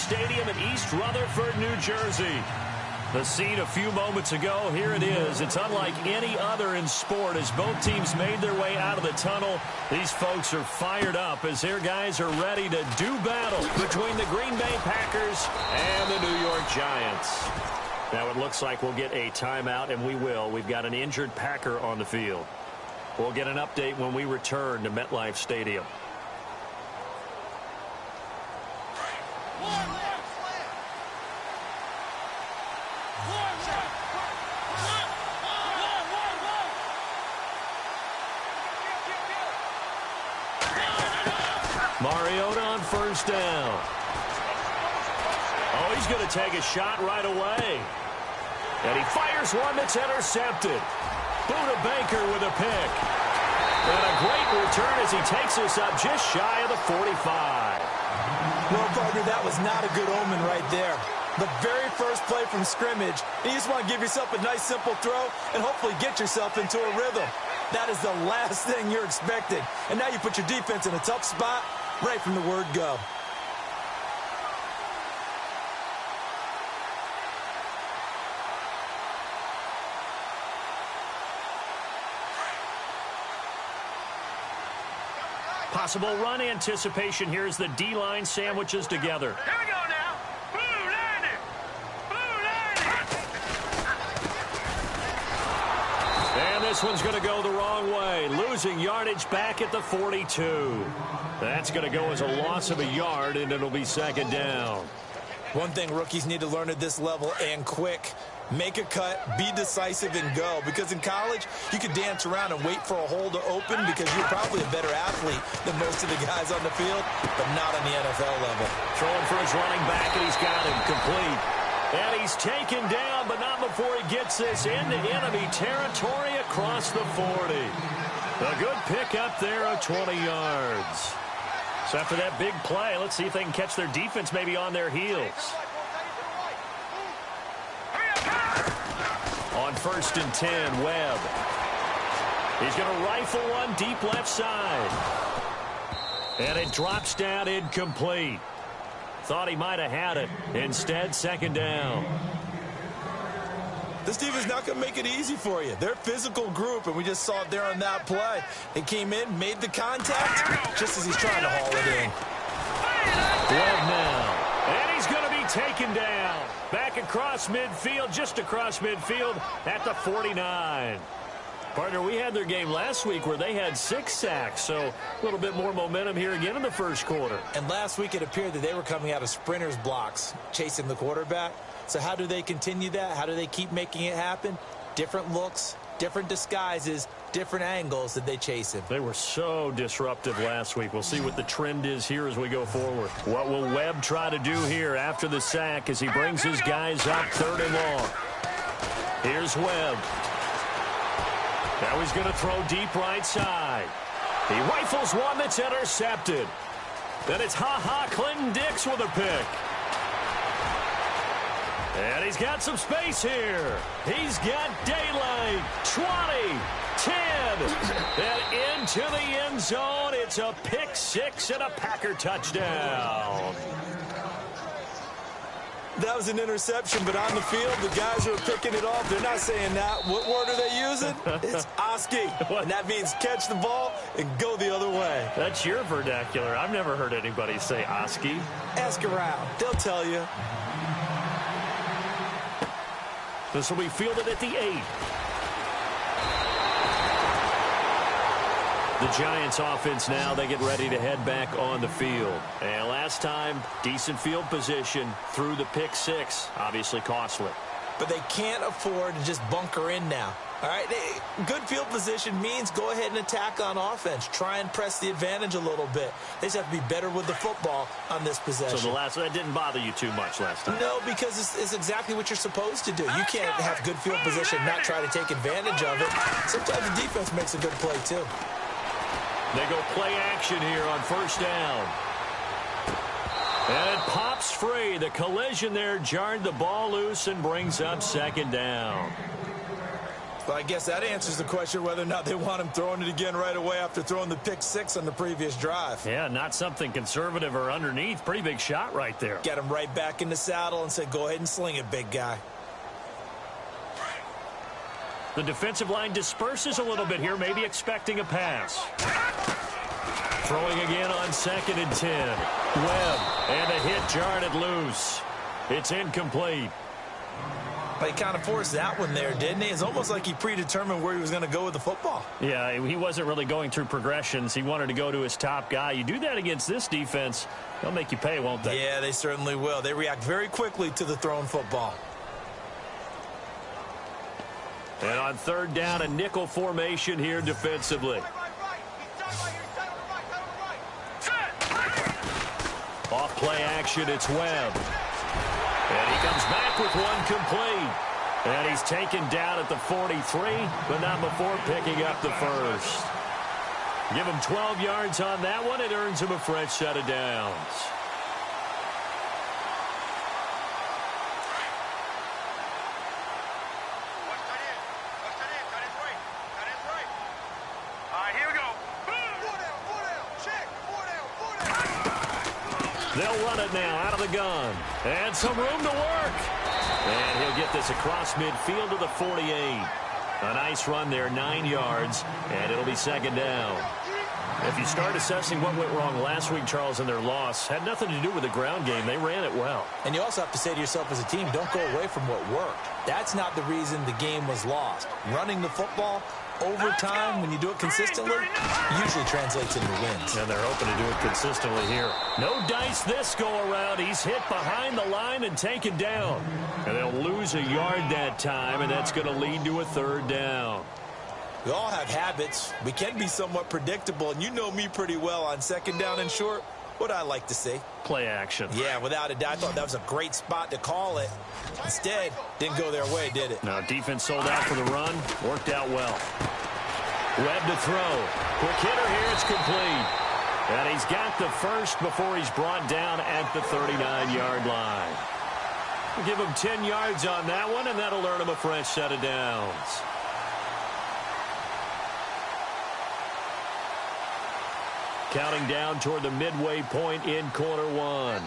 Stadium in East Rutherford, New Jersey. The scene a few moments ago, here it is. It's unlike any other in sport as both teams made their way out of the tunnel. These folks are fired up as their guys are ready to do battle between the Green Bay Packers and the New York Giants. Now it looks like we'll get a timeout, and we will. We've got an injured Packer on the field. We'll get an update when we return to MetLife Stadium. Mariota on first down. Oh, he's going to take a shot right away. And he fires one that's intercepted. Buda Baker with a pick. And a great return as he takes us up just shy of the 45. Well, partner, that was not a good omen right there. The very first play from scrimmage, you just want to give yourself a nice, simple throw and hopefully get yourself into a rhythm. That is the last thing you're expecting. And now you put your defense in a tough spot right from the word go. Possible run anticipation here as the D-line sandwiches together. Here we go now. Blue line. And this one's going to go the wrong way. Losing yardage back at the 42. That's going to go as a loss of a yard, and it'll be second down. One thing rookies need to learn at this level, and quick. Make a cut, be decisive, and go. Because in college, you could dance around and wait for a hole to open because you're probably a better athlete than most of the guys on the field, but not on the NFL level. Throwing for his running back, and he's got him complete. And he's taken down, but not before he gets this into enemy territory across the 40. A good pick up there of 20 yards. So after that big play, let's see if they can catch their defense maybe on their heels. On 1st and 10, Webb. He's going to rifle one deep left side. And it drops down incomplete. Thought he might have had it. Instead, second down. This team is not going to make it easy for you. They're a physical group, and we just saw it there on that play. They came in, made the contact, just as he's trying to haul it in. Webb now. And he's going to be taken down. Back across midfield, just across midfield at the 49. Partner, we had their game last week where they had 6 sacks, so a little bit more momentum here again in the first quarter. And last week it appeared that they were coming out of sprinters blocks, chasing the quarterback. So how do they continue that? How do they keep making it happen? Different looks, different disguises, different angles that they chase him. They were so disruptive last week. We'll see what the trend is here as we go forward. What will Webb try to do here after the sack as he brings his guys up 3rd and long? Here's Webb. Now he's going to throw deep right side. He rifles one that's intercepted. Then it's Clinton Dix with a pick. And he's got some space here. He's got daylight. 20, 10, and into the end zone. It's a pick 6 and a Packer touchdown. That was an interception, but on the field, the guys who are picking it off, they're not saying that. What word are they using? It's Oski, and that means catch the ball and go the other way. That's your vernacular. I've never heard anybody say Oski. Ask around. They'll tell you. This will be fielded at the 8. The Giants offense now, they get ready to head back on the field. And last time, decent field position through the pick 6. Obviously costly. But they can't afford to just bunker in now. All right, good field position means go ahead and attack on offense. Try and press the advantage a little bit. They just have to be better with the football on this possession. So that didn't bother you too much last time? No, because it's exactly what you're supposed to do. You can't have good field position and not try to take advantage of it. Sometimes the defense makes a good play, too. They go play action here on 1st down. And it pops free. The collision there jarred the ball loose and brings up 2nd down. Well, I guess that answers the question whether or not they want him throwing it again right away after throwing the pick six on the previous drive. Yeah, not something conservative or underneath. Pretty big shot right there. Get him right back in the saddle and say, go ahead and sling it, big guy. The defensive line disperses a little bit here, maybe expecting a pass. Throwing again on 2nd and 10. Webb, and a hit jarred it loose. It's incomplete. He kind of forced that one there, didn't he? It's almost like he predetermined where he was going to go with the football. Yeah, he wasn't really going through progressions. He wanted to go to his top guy. You do that against this defense, they'll make you pay, won't they? Yeah, they certainly will. They react very quickly to the thrown football. And on 3rd down, a nickel formation here defensively. Off play action, it's Webb. And he comes back with one complete. And he's taken down at the 43, but not before picking up the first. Give him 12 yards on that one. It earns him a fresh set of downs. They'll run it now out of the gun. And some room to work. And he'll get this across midfield to the 48. A nice run there, 9 yards, and it'll be 2nd down. If you start assessing what went wrong last week, Charles, in their loss, had nothing to do with the ground game. They ran it well. And you also have to say to yourself as a team, don't go away from what worked. That's not the reason the game was lost. Running the football over time, when you do it consistently, usually translates into wins. And they're hoping to do it consistently here. No dice this go-around. He's hit behind the line and taken down. And they'll lose a yard that time, and that's going to lead to a 3rd down. We all have habits. We can be somewhat predictable, and you know me pretty well on 2nd down and short. What I like to see. Play action. Yeah, without a doubt. I thought that was a great spot to call it. Instead, didn't go their way, did it? Now, defense sold out for the run. Worked out well. Webb to throw. Quick hitter here. It's complete. And he's got the first before he's brought down at the 39-yard line. We'll give him 10 yards on that one, and that'll earn him a fresh set of downs. Counting down toward the midway point in quarter one.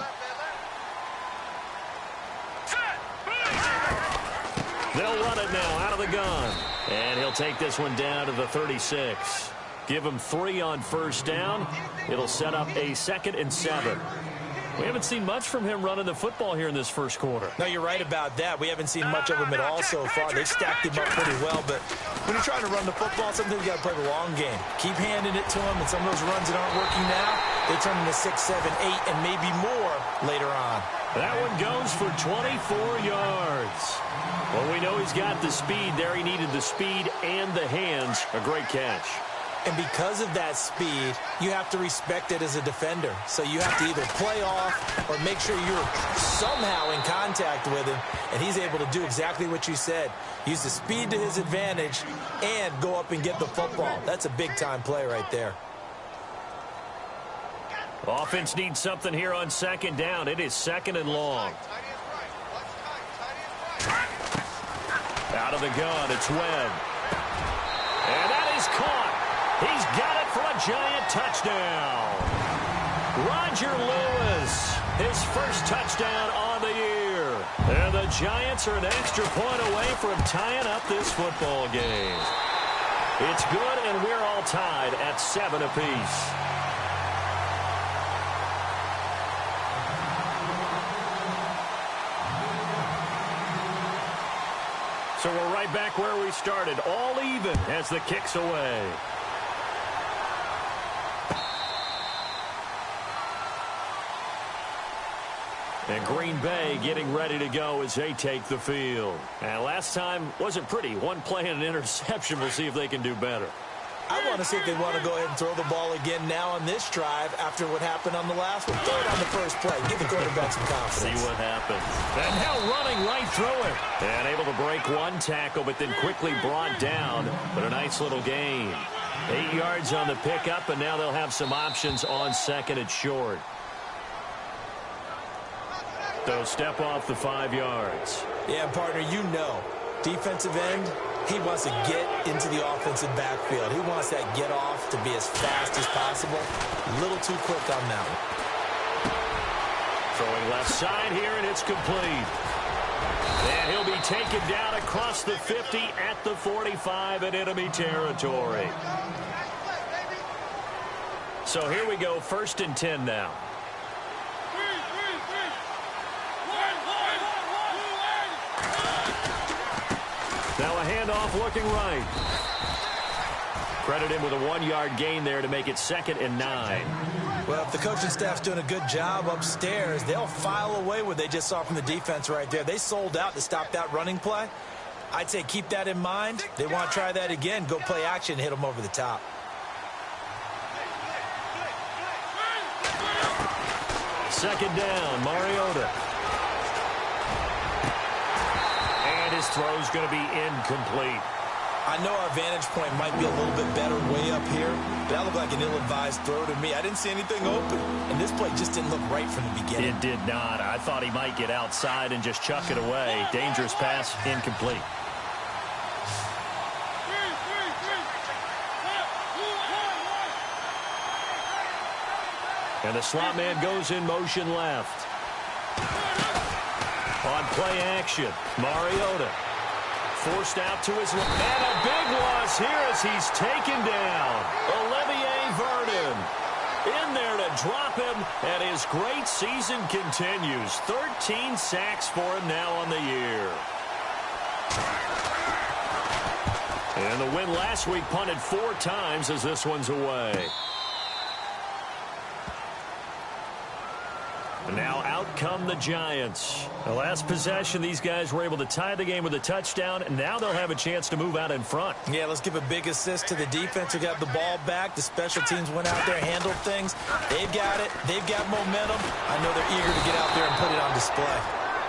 They'll run it now out of the gun. And he'll take this one down to the 36. Give him 3 on 1st down. It'll set up a 2nd and 7. We haven't seen much from him running the football here in this first quarter. No, you're right about that. We haven't seen much of him at all so far. They've stacked him up pretty well, but when you're trying to run the football, sometimes you got to play the long game. Keep handing it to him, and some of those runs that aren't working now, they turn into 6, 7, 8, and maybe more later on. That one goes for 24 yards. Well, we know he's got the speed there. He needed the speed and the hands. A great catch. And because of that speed, you have to respect it as a defender. So you have to either play off or make sure you're somehow in contact with him, and he's able to do exactly what you said. Use the speed to his advantage and go up and get the football. That's a big-time play right there. Offense needs something here on 2nd down. It is 2nd and long. Out of the gun, it's Webb. And that is caught. He's got it for a giant touchdown. Roger Lewis, his first touchdown on the year. And the Giants are an extra point away from tying up this football game. It's good, and we're all tied at 7 apiece. So we're right back where we started, all even as the kick's away. And Green Bay getting ready to go as they take the field. And last time wasn't pretty. One play and an interception. We'll see if they can do better. I want to see if they want to go ahead and throw the ball again now on this drive after what happened on the last one. Throw it on the first play. Give the quarterback some confidence. See what happens. And now running right through it. And able to break one tackle, but then quickly brought down. But a nice little gain. 8 yards on the pickup, and now they'll have some options on 2nd and short. They'll step off the 5 yards. Yeah, partner, you know. Defensive end, He wants to get into the offensive backfield. He wants that get off to be as fast as possible. A little too quick on that one. Throwing left side here, and it's complete. And he'll be taken down across the 50 at the 45 in enemy territory. So here we go, 1st and 10 now. Now a handoff looking right. Credit him with a 1-yard gain there to make it 2nd and 9. Well, if the coaching staff's doing a good job upstairs, they'll file away what they just saw from the defense right there. They sold out to stop that running play. I'd say keep that in mind. They want to try that again. Go play action, hit them over the top. Second down, Mariota. And his throw's going to be incomplete. I know our vantage point might be a little bit better way up here, but that looked like an ill-advised throw to me. I didn't see anything open, and this play just didn't look right from the beginning. It did not. I thought he might get outside and just chuck it away. Dangerous pass, incomplete. And the slot man goes in motion left. On play action, Mariota. Forced out to his left. And a big loss here as he's taken down. Olivier Vernon in there to drop him, and his great season continues. 13 sacks for him now on the year. And the win last week punted 4 times as this one's away. And now out come the Giants. The last possession, these guys were able to tie the game with a touchdown, and now they'll have a chance to move out in front. Yeah, let's give a big assist to the defense who got the ball back. The special teams went out there, handled things. They've got it. They've got momentum. I know they're eager to get out there and put it on display.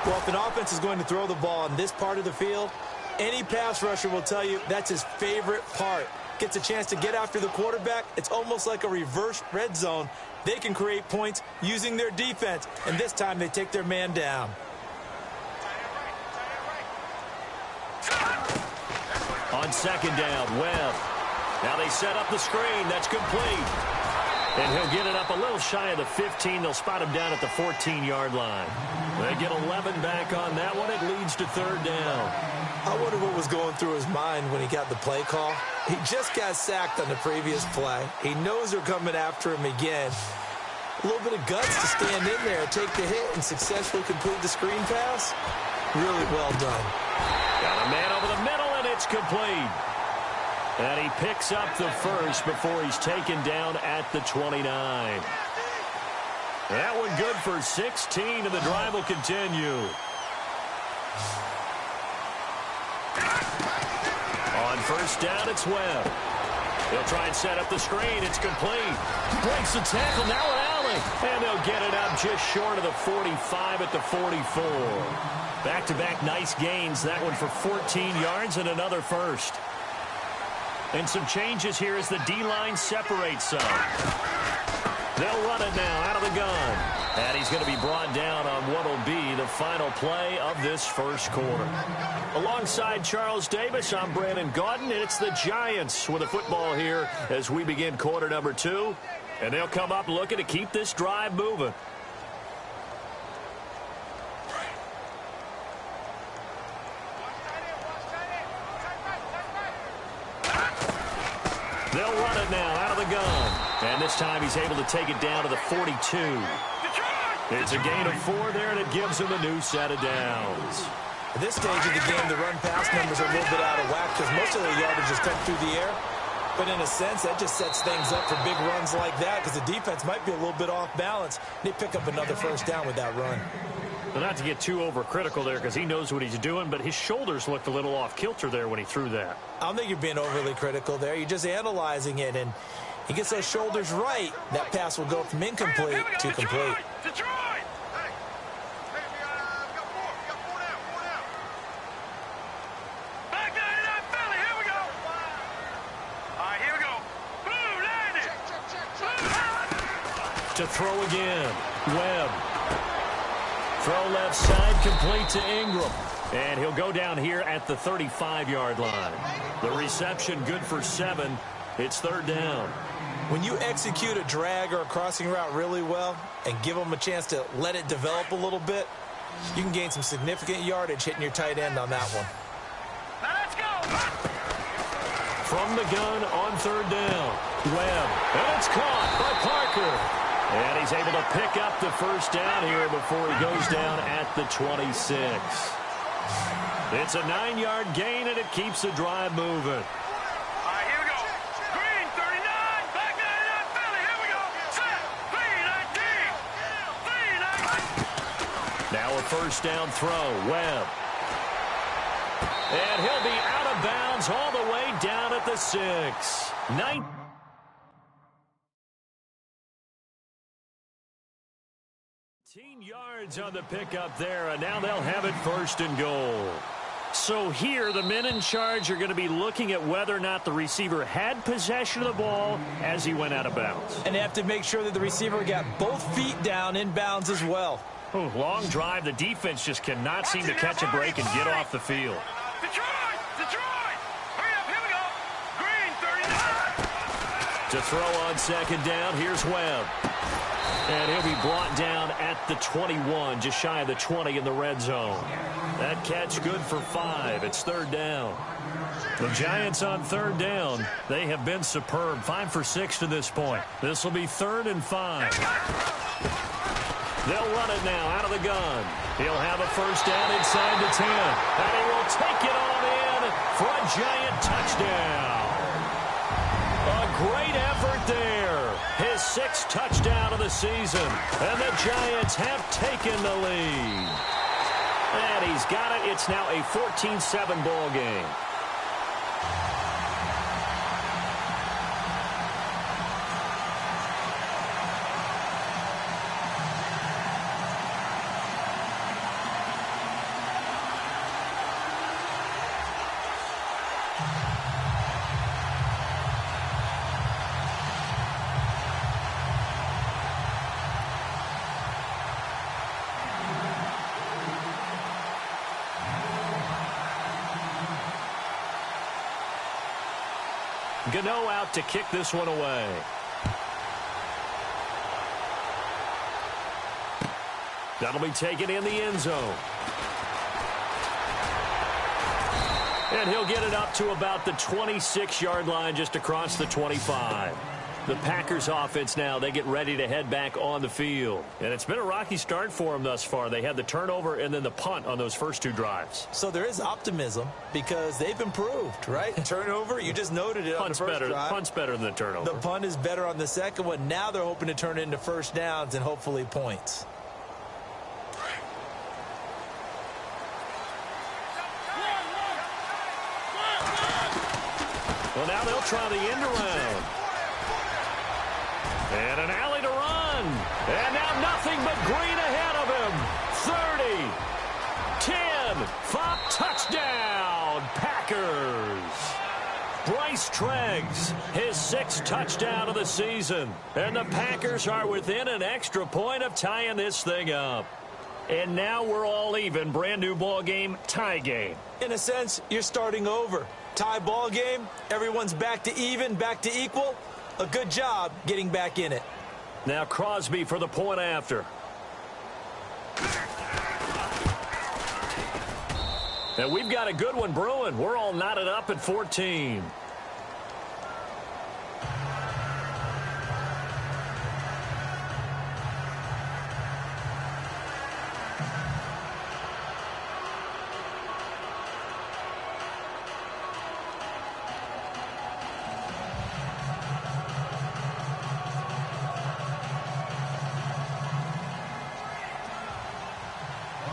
Well, if an offense is going to throw the ball in this part of the field, any pass rusher will tell you that's his favorite part. Gets a chance to get after the quarterback. It's almost like a reverse red zone. They can create points using their defense, and this time they take their man down. On second down, Webb. Now they set up the screen. That's complete. And he'll get it up a little shy of the 15. They'll spot him down at the 14-yard line. They get 11 back on that one. It leads to 3rd down. I wonder what was going through his mind when he got the play call. He just got sacked on the previous play. He knows they're coming after him again. A little bit of guts to stand in there, take the hit, and successfully complete the screen pass. Really well done. Got a man over the middle, and it's complete. And he picks up the first before he's taken down at the 29. That one good for 16, and the drive will continue. On first down, it's Webb. They'll try and set up the screen. It's complete. Breaks the tackle. Now an alley. And they'll get it up just short of the 45 at the 44. Back-to-back nice gains. That one for 14 yards and another first. And some changes here as the D-line separates some. They'll run it now out of the gun. And he's going to be brought down on what will be the final play of this first quarter. Alongside Charles Davis, I'm Brandon Gaudin, and it's the Giants with the football here as we begin quarter number 2. And they'll come up looking to keep this drive moving. They'll run it now out of the gun. And this time he's able to take it down to the 42. It's a gain of 4 there, and it gives him a new set of downs. At this stage of the game, the run-pass numbers are a little bit out of whack because most of the yardage is come through the air. But in a sense, that just sets things up for big runs like that because the defense might be a little bit off balance. They pick up another first down with that run. Well, not to get too overcritical there because he knows what he's doing, but his shoulders looked a little off kilter there when he threw that. I don't think you're being overly critical there. You're just analyzing it, and he gets those shoulders right. That pass will go from incomplete to complete. Detroit! Back down in that belly. Here we go. All right, here we go. Blue, landed. To throw again, Webb. throw left side, complete to Ingram. And he'll go down here at the 35-yard line. The reception good for 7. It's third down. When you execute a drag or a crossing route really well and give them a chance to let it develop a little bit, you can gain some significant yardage hitting your tight end on that one. Now let's go. From the gun on third down, Webb. And it's caught by Parker. And he's able to pick up the first down here before he goes down at the 26. It's a 9-yard gain, and it keeps the drive moving. All right, here we go. Green, 39. Back 99, Philly. Here we go. Set. 3-19. 3-19. Now a first down throw. Webb. And he'll be out of bounds all the way down at the 6. 19 yards on the pickup there, and now they'll have it first and goal. So here, the men in charge are going to be looking at whether or not the receiver had possession of the ball as he went out of bounds. And they have to make sure that the receiver got both feet down in bounds as well. Ooh, long drive. The defense just cannot seem to catch a break and get off the field. Detroit. Detroit. Hurry up. Here we go. Green, 39. To throw on second down, here's Webb. And he'll be brought down at the 21, just shy of the 20 in the red zone. That catch good for 5. It's third down. The Giants on third down, they have been superb. 5 for 6 to this point. This will be 3rd and 5. They'll run it now out of the gun. He'll have a first down inside the 10. And he will take it on in for a Giant touchdown. A great effort there. His 6th touchdown of the season. And the Giants have taken the lead. And he's got it. It's now a 14-7 ball game. Gano out to kick this one away. That'll be taken in the end zone. And he'll get it up to about the 26-yard line, just across the 25. The Packers offense now, they get ready to head back on the field. And it's been a rocky start for them thus far. They had the turnover and then the punt on those first 2 drives. So there is optimism because they've improved, right? Turnover, you just noted it on the first drive. Punt's better than the turnover. The punt is better on the second one. Now they're hoping to turn it into first downs and hopefully points. Well, now they'll try the end around. And an alley to run. And now nothing but green ahead of him. 30, 10, 5, touchdown, Packers. Bryce Treggs, his 6th touchdown of the season. And the Packers are within an extra point of tying this thing up. And now we're all even. Brand new ball game, tie game. In a sense, you're starting over. Tie ball game, everyone's back to even, back to equal. A good job getting back in it. Now Crosby for the point after. And we've got a good one brewing. We're all knotted up at 14.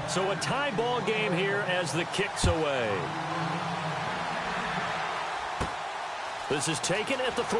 So a tie ball game here as the kick's away. This is taken at the 3.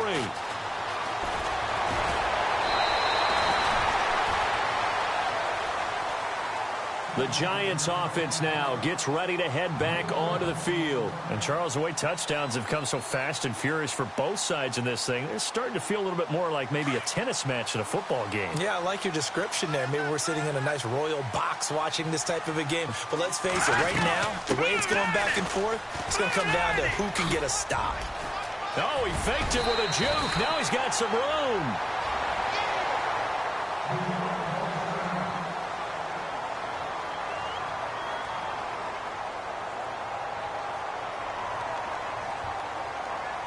The Giants offense now gets ready to head back onto the field. And Charles, the way touchdowns have come so fast and furious for both sides in this thing, it's starting to feel a little bit more like maybe a tennis match in a football game. Yeah, I like your description there. Maybe we're sitting in a nice royal box watching this type of a game. But let's face it, right now, the way it's going back and forth, it's going to come down to who can get a stop. Oh, he faked it with a juke. Now he's got some room.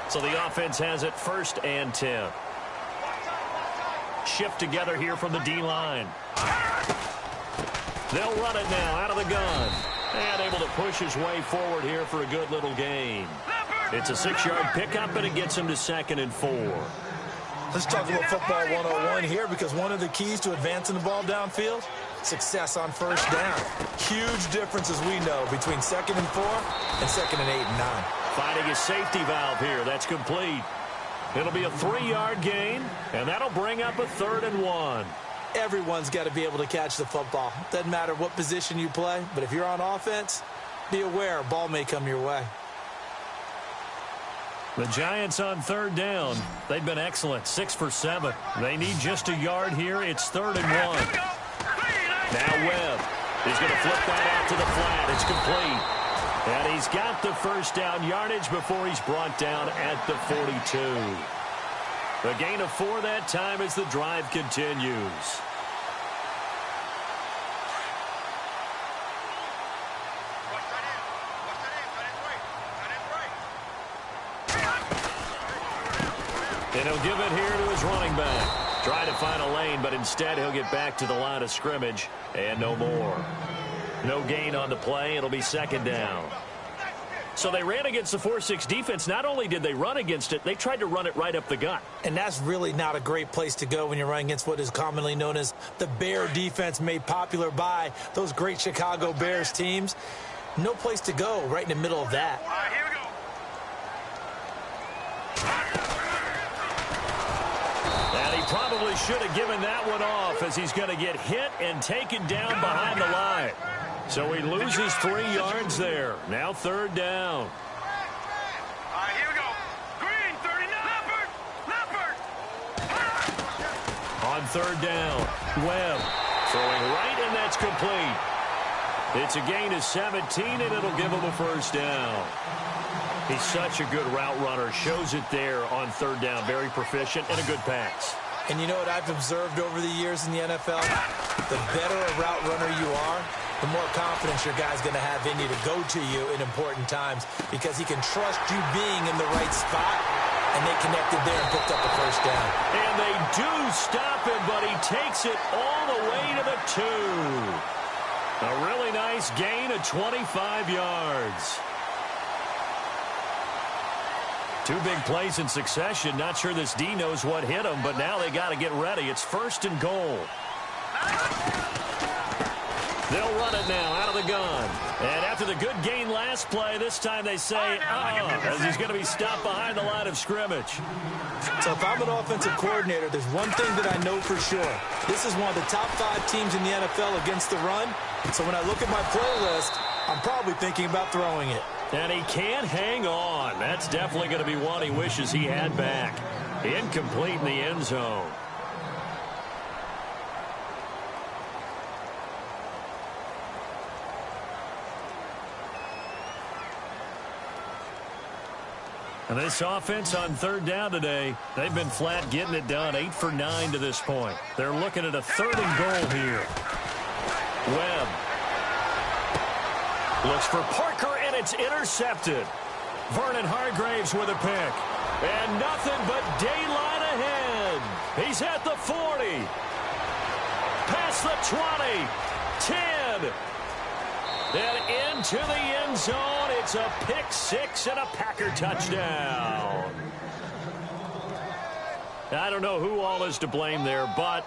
So the offense has it 1st and 10. Shift together here from the D-line. They'll run it now out of the gun. And able to push his way forward here for a good little gain. It's a 6-yard pickup, and it gets him to 2nd and 4. Let's talk about football 101 here, because one of the keys to advancing the ball downfield, success on 1st down. Huge difference, as we know, between 2nd and 4 and 2nd and 8 and 9. Finding a safety valve here. That's complete. It'll be a 3-yard gain, and that'll bring up a 3rd and 1. Everyone's got to be able to catch the football. Doesn't matter what position you play, but if you're on offense, be aware a ball may come your way. The Giants on 3rd down. They've been excellent, 6 for 7. They need just a yard here. It's 3rd and 1. Now Webb. He's going to flip that out to the flat. It's complete. And he's got the 1st down yardage before he's brought down at the 42. A gain of 4 that time as the drive continues. And he'll give it here to his running back. Try to find a lane, but instead he'll get back to the line of scrimmage and no more. No gain on the play. It'll be 2nd down. So they ran against the 4-6 defense. Not only did they run against it, they tried to run it right up the gut. And that's really not a great place to go when you're running against what is commonly known as the Bear defense, made popular by those great Chicago Bears teams. No place to go right in the middle of that. All right, here we go. And he probably should have given that one off, as he's going to get hit and taken down behind the line. So he loses 3 yards there. Now 3rd down. All right, here we go. Green, 39. Leopard. On 3rd down, Webb throwing right, and that's complete. It's a gain of 17, and it'll give him a 1st down. He's such a good route runner. Shows it there on 3rd down. Very proficient and a good pass. And you know what I've observed over the years in the NFL? The better a route runner you are, the more confidence your guy's going to have in you to go to you in important times, because he can trust you being in the right spot, and they connected there and picked up the 1st down. And they do stop him, but he takes it all the way to the 2. A really nice gain of 25 yards. 2 big plays in succession. Not sure this D knows what hit him, but now they got to get ready. It's 1st and goal. They'll run it now out of the gun. And after the good gain last play, this time they say, as he's going to be stopped behind the line of scrimmage. So if I'm an offensive coordinator, there's one thing that I know for sure. This is one of the top 5 teams in the NFL against the run. So when I look at my playlist, I'm probably thinking about throwing it. And he can't hang on. That's definitely going to be one he wishes he had back. Incomplete in the end zone. And this offense on 3rd down today, they've been flat getting it done. 8 for 9 to this point. They're looking at a 3rd and goal here. Webb looks for Parker, and it's intercepted. Vernon Hargraves with a pick. And nothing but daylight ahead. He's at the 40. Past the 20. 10. And into the end zone. It's a pick 6 and a Packer touchdown. I don't know who all is to blame there, but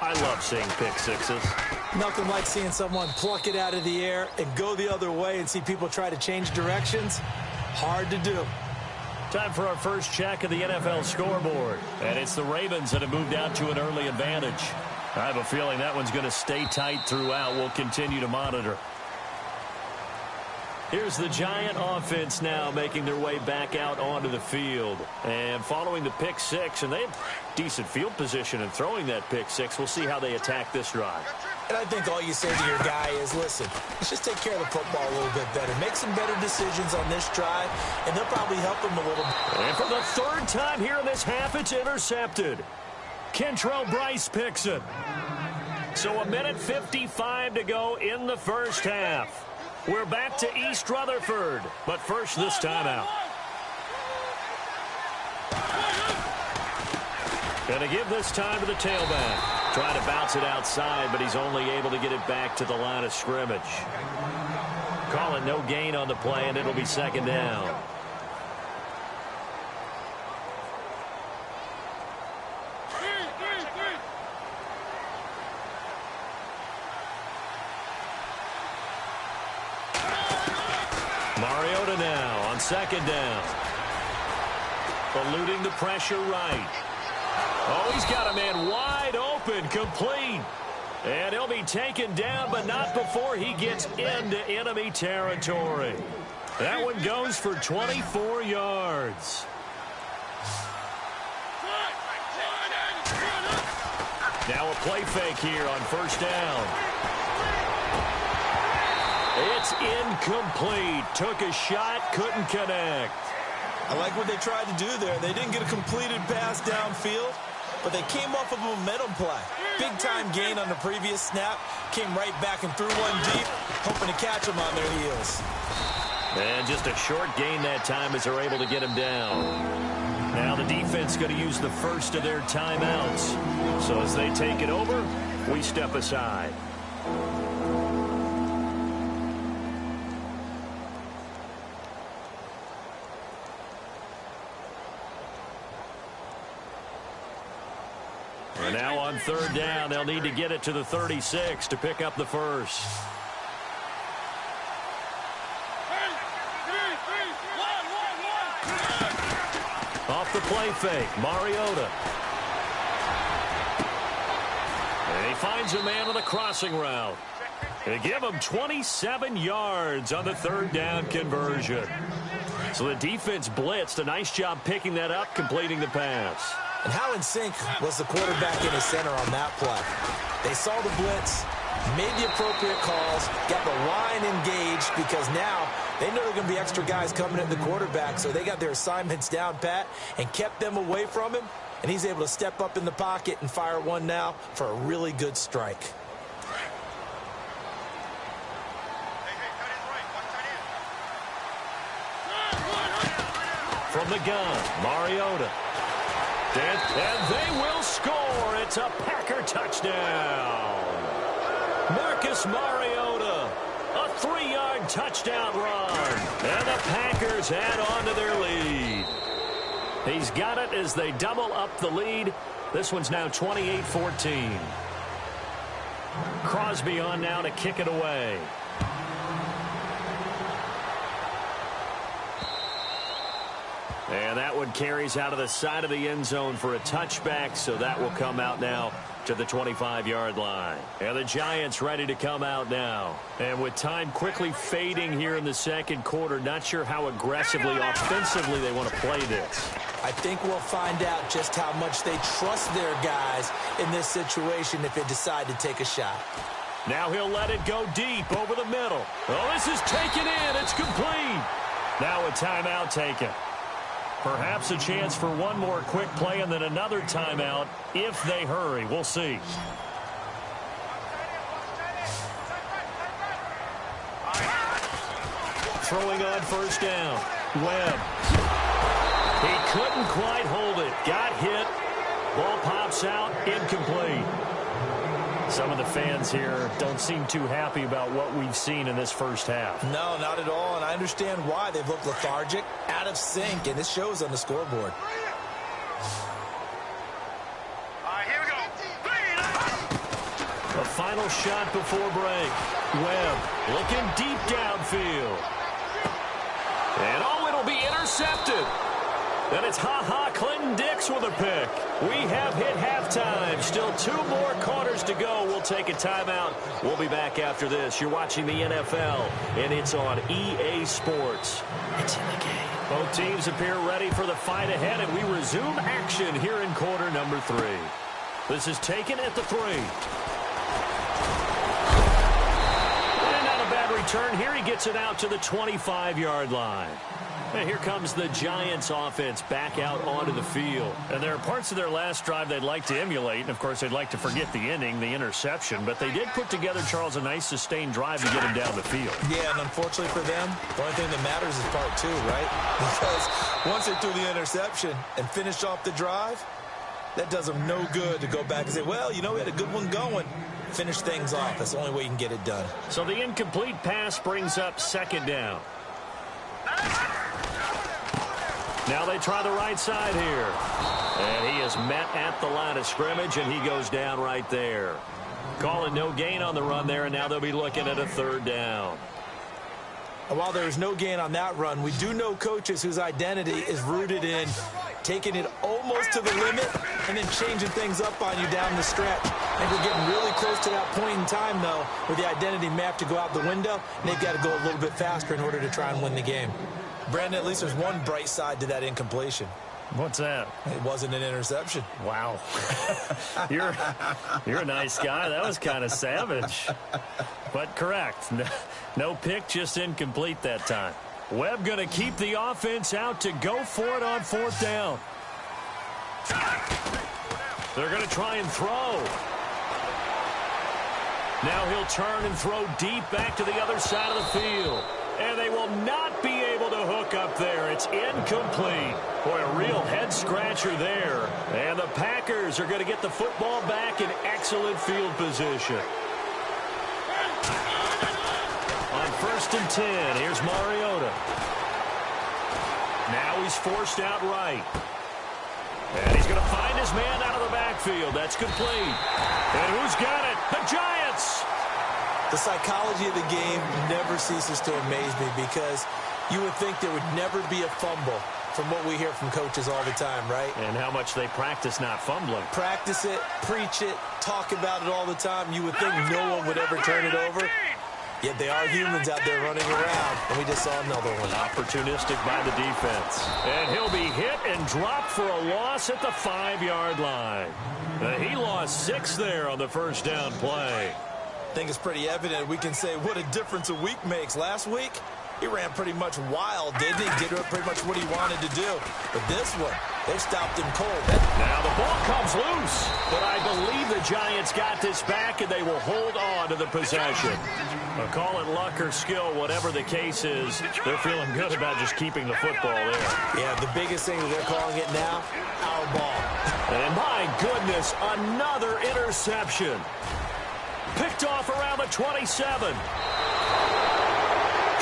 I love seeing pick 6s. Nothing like seeing someone pluck it out of the air and go the other way and see people try to change directions. Hard to do. Time for our first check of the NFL scoreboard. And it's the Ravens that have moved out to an early advantage. I have a feeling that one's going to stay tight throughout. We'll continue to monitor. Here's the Giant offense now making their way back out onto the field. And following the pick six, and they have decent field position in throwing that pick six. We'll see how they attack this drive. And I think all you say to your guy is, listen, let's just take care of the football a little bit better. Make some better decisions on this drive, and they'll probably help him a little bit. And for the third time here in this half, it's intercepted. Kentrell Brice picks it. So 1:55 to go in the first half. We're back to East Rutherford, but first this timeout. Going to give this time to the tailback. Trying to bounce it outside, but he's only able to get it back to the line of scrimmage. Calling no gain on the play, and it'll be second down. Mariota now on second down. Eluding the pressure right. Oh, he's got a man wide open, complete. And he'll be taken down, but not before he gets into enemy territory. That one goes for 24 yards. Now a play fake here on first down. It's incomplete. Took a shot, couldn't connect. I like what they tried to do there. They didn't get a completed pass downfield, but they came off of a momentum play. Big-time gain on the previous snap. Came right back and threw one deep, hoping to catch them on their heels. And just a short gain that time as they're able to get him down. Now the defense going to use the first of their timeouts. So as they take it over, we step aside. And now on third down, they'll need to get it to the 36 to pick up the first. Off the play fake, Mariota. And he finds a man on the crossing route. They give him 27 yards on the third down conversion. So the defense blitzed. A nice job picking that up, completing the pass. And how in sync was the quarterback in his center on that play? They saw the blitz, made the appropriate calls, got the line engaged because now they know there are going to be extra guys coming at the quarterback, so they got their assignments down pat and kept them away from him, and he's able to step up in the pocket and fire one now for a really good strike. From the gun, Mariota. And they will score. It's a Packer touchdown. Marcus Mariota, a 3-yard touchdown run. And the Packers add on to their lead. He's got it as they double up the lead. This one's now 28-14. Crosby on now to kick it away. And that one carries out of the side of the end zone for a touchback, so that will come out now to the 25-yard line. And the Giants ready to come out now. And with time quickly fading here in the second quarter, not sure how aggressively, offensively they want to play this. I think we'll find out just how much they trust their guys in this situation if they decide to take a shot. Now he'll let it go deep over the middle. Oh, this is taken in. It's complete. Now a timeout taken. Perhaps a chance for one more quick play and then another timeout if they hurry. We'll see. Throwing on first down. Webb. He couldn't quite hold it. Got hit. Ball pops out. Incomplete. Some of the fans here don't seem too happy about what we've seen in this first half. No, not at all, and I understand why. They've looked lethargic, out of sync, and this shows on the scoreboard. Here we go. A final shot before break. Webb looking deep downfield. And it'll be intercepted. And it's Clinton Dix with a pick. We have hit halftime. Still 2 more quarters to go. We'll take a timeout. We'll be back after this. You're watching the NFL, and it's on EA Sports. It's in the game. Both teams appear ready for the fight ahead, and we resume action here in quarter number 3. This is taken at the 3. And not a bad return here. He gets it out to the 25-yard line. And here comes the Giants offense back out onto the field. And there are parts of their last drive they'd like to emulate. And, of course, they'd like to forget the ending, the interception. But they did put together, Charles, a nice sustained drive to get him down the field. Yeah, and unfortunately for them, the only thing that matters is part 2, right? Because once they threw the interception and finished off the drive, that does them no good to go back and say, well, you know, we had a good one going. Finish things off. That's the only way you can get it done. So the incomplete pass brings up 2nd down. Now they try the right side here. And he is met at the line of scrimmage, and he goes down right there. Calling no gain on the run there, and now they'll be looking at a 3rd down. And while there is no gain on that run, we do know coaches whose identity is rooted in taking it almost to the limit and then changing things up on you down the stretch. I think we're getting really close to that point in time, though, where the identity may have to go out the window, and they've got to go a little bit faster in order to try and win the game. Brandon, at least there's one bright side to that incompletion. What's that? It wasn't an interception. Wow. You're a nice guy. That was kind of savage. But correct. No pick, just incomplete that time. Webb going to keep the offense out to go for it on 4th down. They're going to try and throw. Now he'll turn and throw deep back to the other side of the field. And they will not be able to hook up there. It's incomplete. Boy, a real head-scratcher there. And the Packers are going to get the football back in excellent field position. On 1st and 10, here's Mariota. Now he's forced out right. And he's going to find his man out of the backfield. That's complete. And who's got it? The Giants! The psychology of the game never ceases to amaze me because you would think there would never be a fumble from what we hear from coaches all the time, right? And how much they practice not fumbling. Practice it, preach it, talk about it all the time. You would think no one would ever turn it over. Yet they are humans out there running around, and we just saw another one. Opportunistic by the defense. And he'll be hit and dropped for a loss at the 5-yard line. He lost 6 there on the 1st down play. I think it's pretty evident we can say what a difference a week makes. Last week, he ran pretty much wild, didn't he? Did pretty much what he wanted to do. But this one, they stopped him cold. Now the ball comes loose, but I believe the Giants got this back, and they will hold on to the possession. Call it luck or skill, whatever the case is, they're feeling good about just keeping the football there. Yeah, the biggest thing that they're calling it now, our ball. And my goodness, another interception. Picked off around the 27.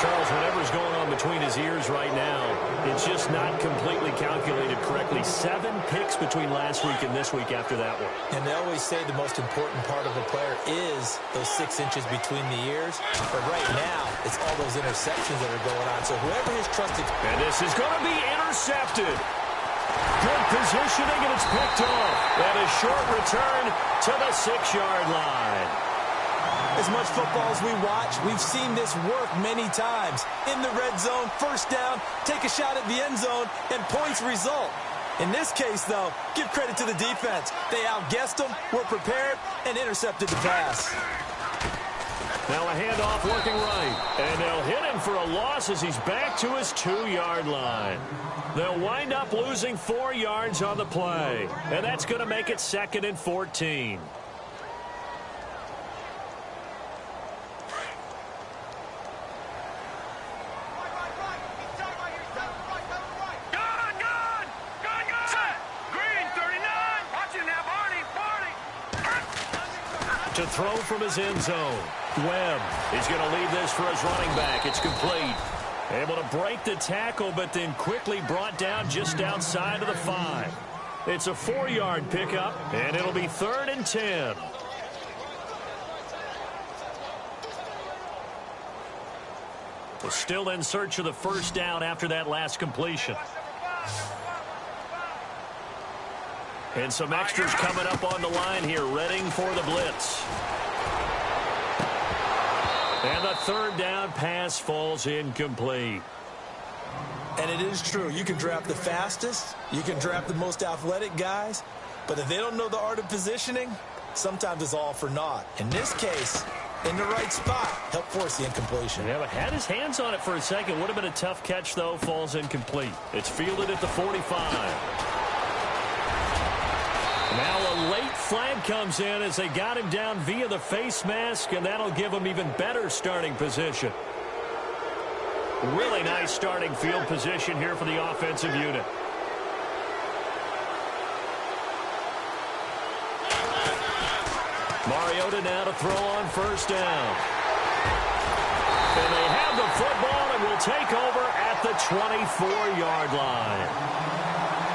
Charles, whatever's going on between his ears right now, it's just not completely calculated correctly. 7 picks between last week and this week after that one. And they always say the most important part of a player is those 6 inches between the ears. But right now, it's all those interceptions that are going on. So whoever has trusted... And this is going to be intercepted. Good positioning, and it's picked off. And a short return to the 6-yard line. As much football as we watch, we've seen this work many times. In the red zone, 1st down, take a shot at the end zone, and points result. In this case, though, give credit to the defense. They outguessed them, were prepared, and intercepted the pass. Now a handoff working right. And they'll hit him for a loss as he's back to his 2-yard line. They'll wind up losing 4 yards on the play. And that's going to make it 2nd and 14. To throw from his end zone. Webb is going to leave this for his running back. It's complete. Able to break the tackle, but then quickly brought down just outside of the 5. It's a 4-yard pickup, and it'll be 3rd and 10. We're still in search of the 1st down after that last completion. And some extras coming up on the line here, readying for the blitz. And the third down pass falls incomplete. And it is true. You can draft the fastest. You can draft the most athletic guys. But if they don't know the art of positioning, sometimes it's all for naught. In this case, in the right spot, helped force the incompletion. Yeah, but had his hands on it for a second. Would have been a tough catch, though. Falls incomplete. It's fielded at the 45. Now a late flag comes in as they got him down via the face mask, and that'll give him even better starting position. Really nice starting field position here for the offensive unit. Mariota now to throw on first down. And they have the football and will take over at the 24-yard line.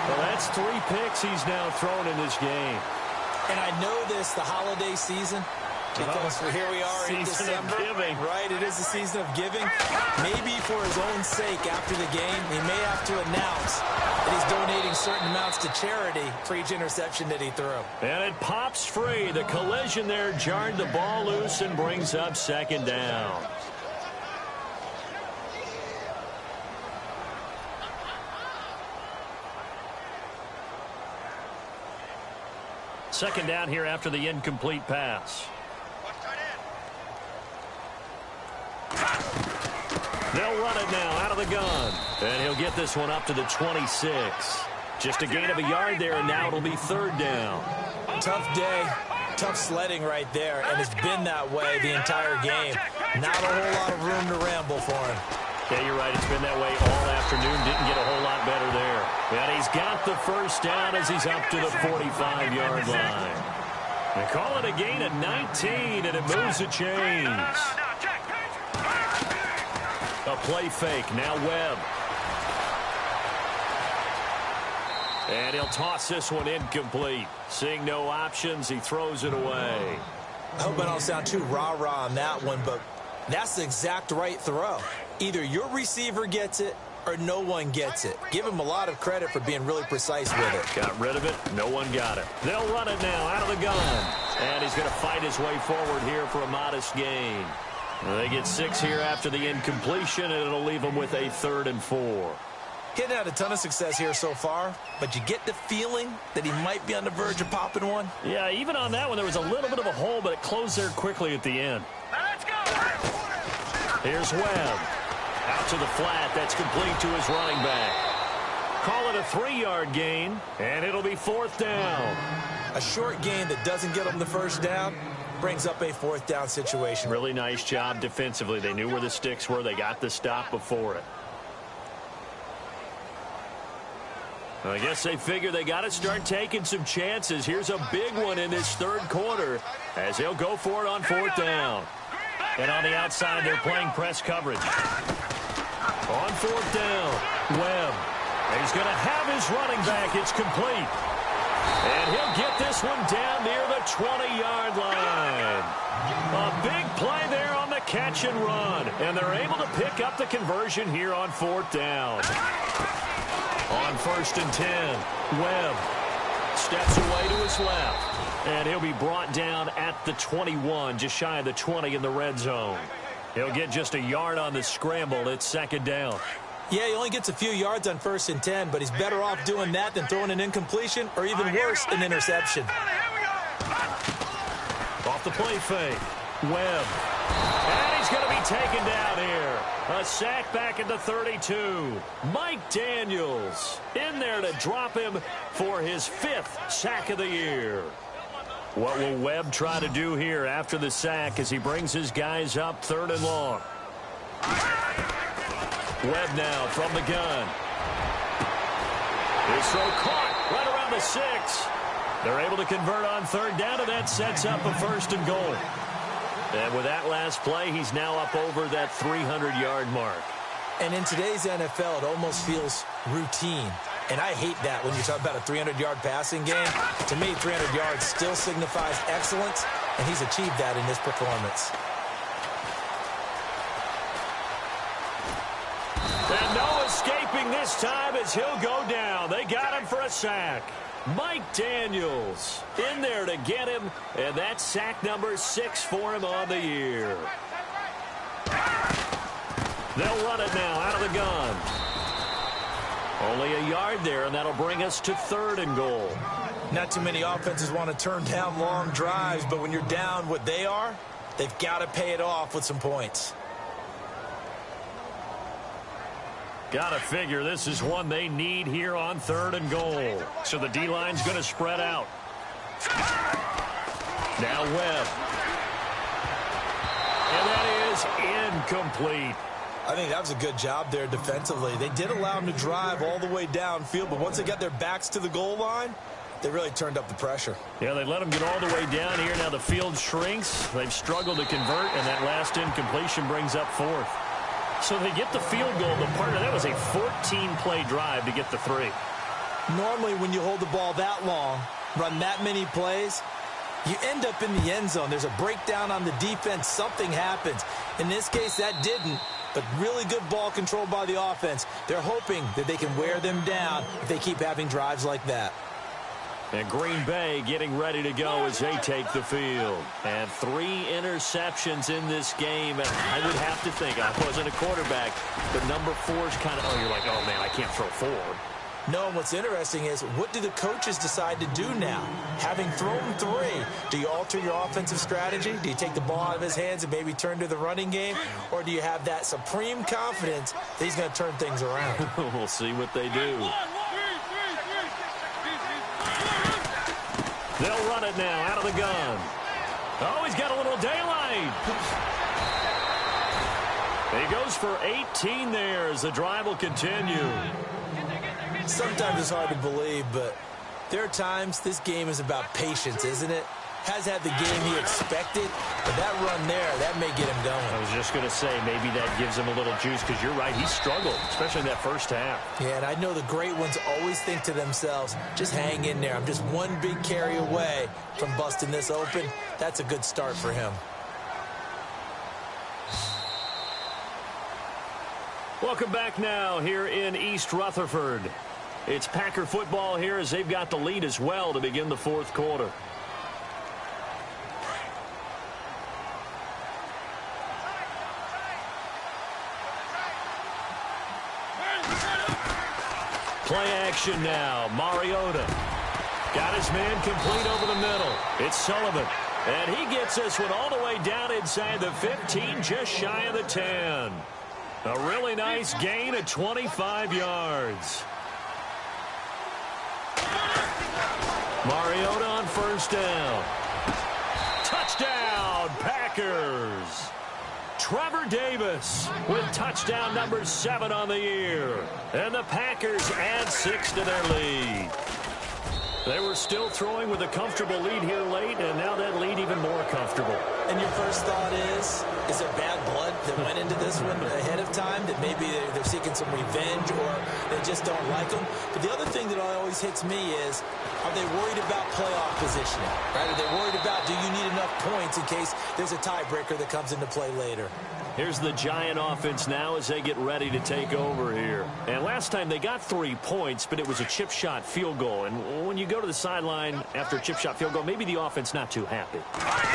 Well, that's 3 picks he's now thrown in this game. And I know this, the holiday season, because here we are in December. Season of giving. Right, it is the season of giving. Maybe for his own sake after the game, he may have to announce that he's donating certain amounts to charity for each interception that he threw. And it pops free. The collision there jarred the ball loose and brings up second down. Second down here after the incomplete pass. They'll run it now out of the gun. And he'll get this one up to the 26. Just a gain of a yard there, and now it'll be third down. Tough day, tough sledding right there, and it's been that way the entire game. Not a whole lot of room to ramble for him. Yeah, you're right. It's been that way all afternoon. Didn't get a whole lot better there. And he's got the first down as he's up to the 45-yard line. They call it a gain of 19, and it moves the chains. A play fake. Now Webb. And he'll toss this one incomplete. Seeing no options, he throws it away. I hope I don't sound too rah-rah on that one, but that's the exact right throw. Either your receiver gets it or no one gets it. Give him a lot of credit for being really precise with it. Got rid of it. No one got it. They'll run it now out of the gun. And he's going to fight his way forward here for a modest gain. They get 6 here after the incompletion, and it'll leave them with a 3rd and 4. He hadn't had a ton of success here so far, but you get the feeling that he might be on the verge of popping one. Yeah, even on that one, there was a little bit of a hole, but it closed there quickly at the end. Let's go. Here's Webb. Out to the flat. That's complete to his running back. Call it a 3-yard gain, and it'll be 4th down. A short gain that doesn't get him the first down brings up a 4th down situation. Really nice job defensively. They knew where the sticks were. They got the stop before it. I guess they figure they got to start taking some chances. Here's a big one in this 3rd quarter as they'll go for it on 4th down. And on the outside, they're playing press coverage. On 4th down, Webb. And he's going to have his running back. It's complete. And he'll get this one down near the 20-yard line. A big play there on the catch and run. And they're able to pick up the conversion here on 4th down. On 1st and 10, Webb steps away to his left. And he'll be brought down at the 21, just shy of the 20 in the red zone. He'll get just a yard on the scramble. It's 2nd down. Yeah, he only gets a few yards on 1st and 10, but he's better off doing that than throwing an incompletion or even worse, an interception. Off the play fake, Webb. And he's going to be taken down here. A sack back at the 32. Mike Daniels in there to drop him for his 5th sack of the year. What will Webb try to do here after the sack as he brings his guys up 3rd and long? Webb now from the gun. His throw caught right around the 6. They're able to convert on 3rd down, and that sets up a 1st and goal. And with that last play, he's now up over that 300-yard mark. And in today's NFL, it almost feels routine. And I hate that when you talk about a 300-yard passing game. To me, 300 yards still signifies excellence, and he's achieved that in this performance. And no escaping this time as he'll go down. They got him for a sack. Mike Daniels in there to get him, and that's sack number 6 for him on the year. They'll run it now out of the gun. Only a yard there, and that'll bring us to 3rd and goal. Not too many offenses want to turn down long drives, but when you're down what they are, they've got to pay it off with some points. Gotta figure this is one they need here on 3rd and goal. So the D-line's going to spread out. Now Webb. And that is incomplete. I think that was a good job there defensively. They did allow them to drive all the way downfield, but once they got their backs to the goal line, they really turned up the pressure. Yeah, they let them get all the way down here. Now the field shrinks. They've struggled to convert, and that last incompletion brings up 4th. So they get the field goal. The partner, that was a 14-play drive to get the 3. Normally when you hold the ball that long, run that many plays, you end up in the end zone. There's a breakdown on the defense. Something happens. In this case, that didn't, but really good ball control by the offense. They're hoping that they can wear them down if they keep having drives like that. And Green Bay getting ready to go as they take the field. And 3 interceptions in this game. And I would have to think, I wasn't a quarterback, but number 4 is kind of, you're like, oh, man, I can't throw 4. No, and what's interesting is, what do the coaches decide to do now? Having thrown 3, do you alter your offensive strategy? Do you take the ball out of his hands and maybe turn to the running game? Or do you have that supreme confidence that he's going to turn things around? We'll see what they do. They'll run it now out of the gun. Oh, he's got a little daylight. He goes for 18 there as the drive will continue. Sometimes it's hard to believe, but there are times this game is about patience, isn't it? Has had the game he expected, but that run there, that may get him going. I was just going to say, maybe that gives him a little juice, because you're right, he struggled, especially in that first half. Yeah, and I know the great ones always think to themselves, just hang in there. I'm just one big carry away from busting this open. That's a good start for him. Welcome back now here in East Rutherford. It's Packer football here as they've got the lead as well to begin the 4th quarter. Play action now. Mariota got his man complete over the middle. It's Sullivan. And he gets this one all the way down inside the 15, just shy of the 10. A really nice gain of 25 yards. Mariota on 1st down. Touchdown, Packers. Trevor Davis with touchdown number 7 on the year. And the Packers add 6 to their lead. They were still throwing with a comfortable lead here late, and now that lead even more comfortable. And your first thought is there bad blood that went into this one ahead of time, that maybe they're seeking some revenge or they just don't like them? But the other thing that always hits me is, are they worried about playoff positioning? Right? Are they worried about, do you need enough points in case there's a tiebreaker that comes into play later? Here's the Giant offense now as they get ready to take over here. And last time they got 3 points, but it was a chip shot field goal. And when you go to the sideline after a chip shot field goal, maybe the offense not too happy.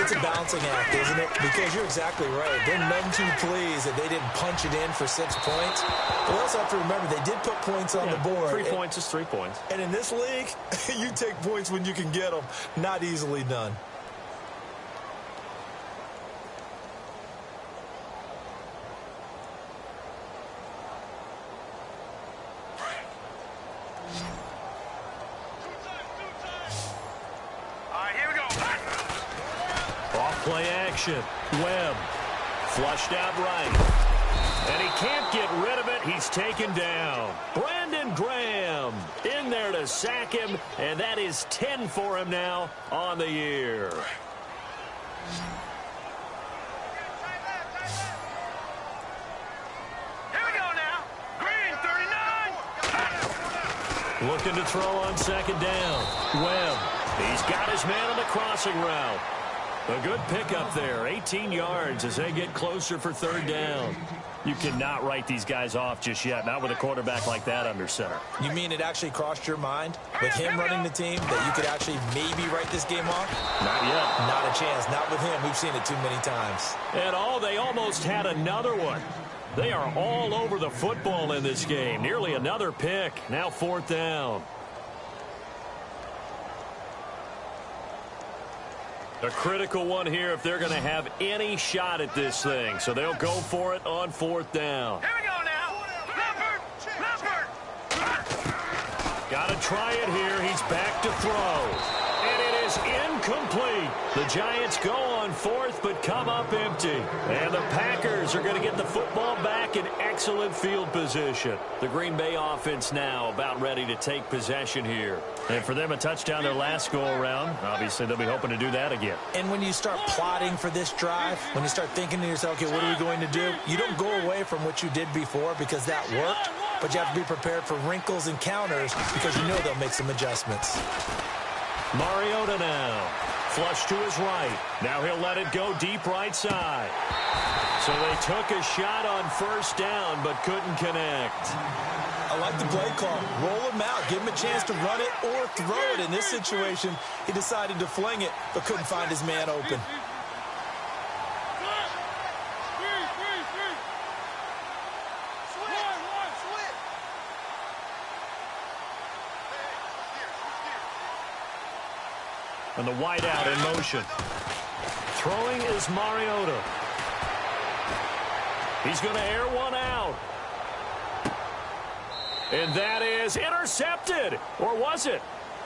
It's a balancing act, isn't it? Because you're exactly right. They're none too pleased that they didn't punch it in for 6 points. But we also have to remember they did put points on the board. 3 points is 3 points. And in this league, you take points when you can get them. Not easily done. Play action. Webb flushed out right. And he can't get rid of it. He's taken down. Brandon Graham in there to sack him. And that is 10 for him now on the year. Here we go now. Green, 39. Looking to throw on 2nd down. Webb. He's got his man on the crossing route. A good pickup there, 18 yards as they get closer for third down. You cannot write these guys off just yet, not with a quarterback like that under center. You mean it actually crossed your mind with him running the team that you could actually maybe write this game off? Not yet. Not a chance. Not with him. We've seen it too many times. And they almost had another one. They are all over the football in this game. Nearly another pick. Now fourth down. A critical one here if they're going to have any shot at this thing. So they'll go for it on fourth down. Here we go now. Leopard. Got to try it here. He's back to throw. And it is incomplete. The Giants go on fourth but come up empty. And the Packers are going to get the football back in excellent field position. The Green Bay offense now about ready to take possession here. And for them, a touchdown their last go-around. Obviously, they'll be hoping to do that again. And when you start plotting for this drive, when you start thinking to yourself, okay, what are we going to do? You don't go away from what you did before because that worked, but you have to be prepared for wrinkles and counters because you know they'll make some adjustments. Mariota now. Flush to his right. Now he'll let it go deep right side. So they took a shot on first down but couldn't connect. I like the play call. Roll him out. Give him a chance to run it or throw it. In this situation, he decided to fling it but couldn't find his man open. And the wideout in motion. Throwing is Mariota. He's going to air one out. And that is intercepted. Or was it?